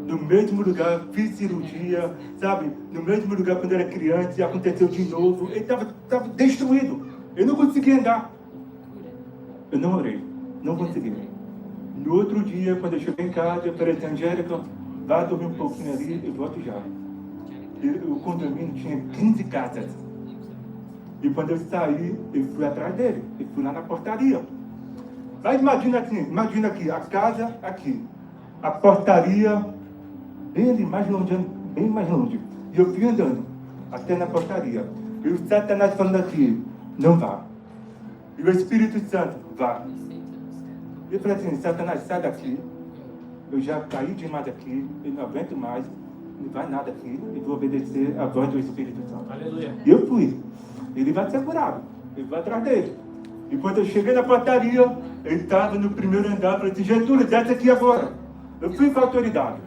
No mesmo lugar, fiz cirurgia, sabe? No mesmo lugar, quando eu era criança, e aconteceu de novo. Ele estava destruído. Eu não conseguia andar. Eu não orei. Não consegui. No outro dia, quando eu cheguei em casa, eu falei assim, Angélica, vá dormir um pouquinho ali e volto já. E o condomínio tinha 15 casas. E quando eu saí, eu fui atrás dele. Eu fui lá na portaria. Mas imagina aqui, a casa aqui. A portaria bem ali, bem mais longe. E eu fui andando até na portaria. E o Satanás falando aqui, não vá. E o Espírito Santo, vá. E eu falei assim, Satanás, sai daqui. Eu já caí demais aqui, eu não aguento mais, não vai nada aqui, e vou obedecer a voz do Espírito Santo. Aleluia. E eu fui. Ele vai ser curado. Eu vou atrás dele. E quando eu cheguei na portaria, ele estava no primeiro andar, eu falei assim, Getúlio, desce aqui agora. Eu fui com a autoridade.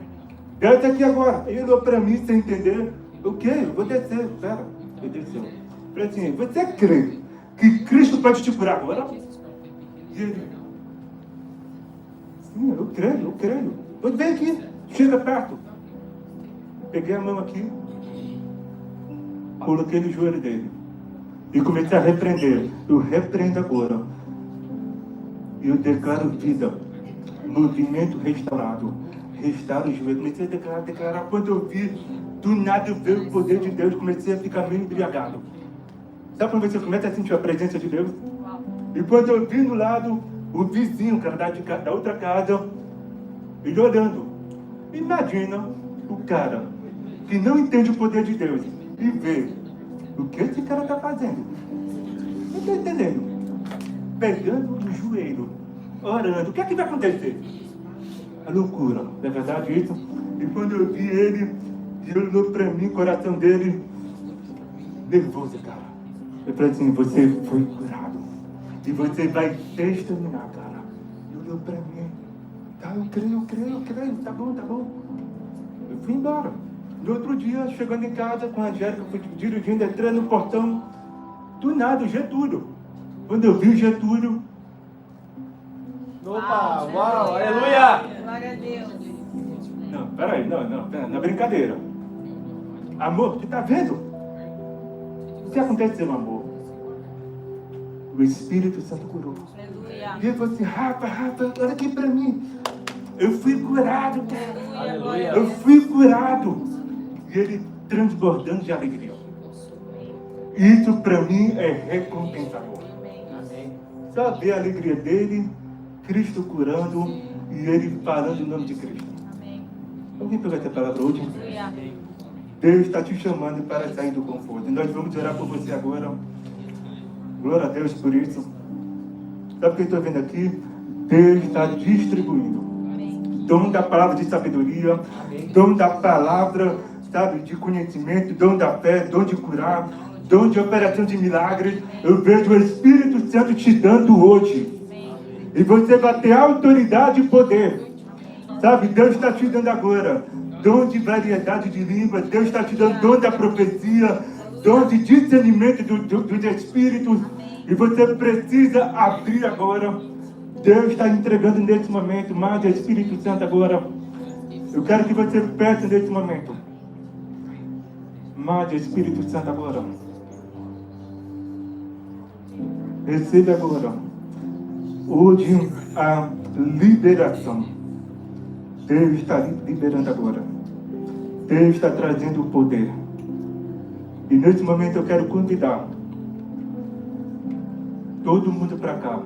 Desce aqui agora. Ele olhou para mim sem entender. O quê? Eu vou descer. Pera. Ele desceu. Eu falei assim, você crê que Cristo pode te curar agora? E ele, sim, eu creio. Pois vem aqui, chega perto. Peguei a mão aqui, coloquei no joelho dele e comecei a repreender. Eu repreendo agora. E eu declaro vida, movimento restaurado. Restauro o joelho. Comecei a declarar. Quando eu vi, do nada eu vi o poder de Deus, comecei a ficar meio embriagado. Sabe quando você começa a sentir a presença de Deus? E quando eu vi no lado, o vizinho, cara, da outra casa, ele olhando. Imagina o cara que não entende o poder de Deus e vê o que esse cara está fazendo. Não está entendendo. Pegando no joelho, orando. O que é que vai acontecer? A loucura, não é verdade isso? E quando eu vi ele, ele olhou para mim, o coração dele, nervoso, cara. Eu falei assim, você foi curado. E você vai testemunhar, cara. Ele olhou para mim. Tá, eu creio. Tá bom. Eu fui embora. No outro dia, chegando em casa com a Angélica, fui dirigindo, entrei no portão. Do nada, o Getúlio. Quando eu vi o Getúlio... Opa, uau, aleluia. Glória a Deus. Não, peraí, não é brincadeira. Amor, tu tá vendo? O que aconteceu, amor? O Espírito Santo curou. Aleluia. E ele falou assim, Rafa, olha aqui pra mim. Eu fui curado, cara. Aleluia. Eu fui curado. e ele transbordando de alegria. Isso para mim é recompensador. Só ver a alegria dele, Cristo curando e ele falando em nome de Cristo. Alguém pegou essa palavra hoje? Deus está te chamando para sair do conforto. E nós vamos orar por você agora. Glória a Deus por isso. Sabe o que eu estou vendo aqui? Deus está distribuindo. Dom da palavra de sabedoria, dom da palavra, sabe, de conhecimento, dom da fé, dom de curar, dom de operação de milagres. Eu vejo o Espírito Santo te dando hoje. E você vai ter autoridade e poder. Sabe, Deus está te dando agora dom de variedade de línguas. Deus está te dando dom da profecia, dom de discernimento dos espíritos. E você precisa abrir agora. Deus está entregando nesse momento mais do Espírito Santo agora. Eu quero que você peça nesse momento mais do Espírito Santo agora. Receba agora. Hoje a liberação. Deus está liberando agora. Deus está trazendo o poder. E nesse momento eu quero convidar todo mundo para cá.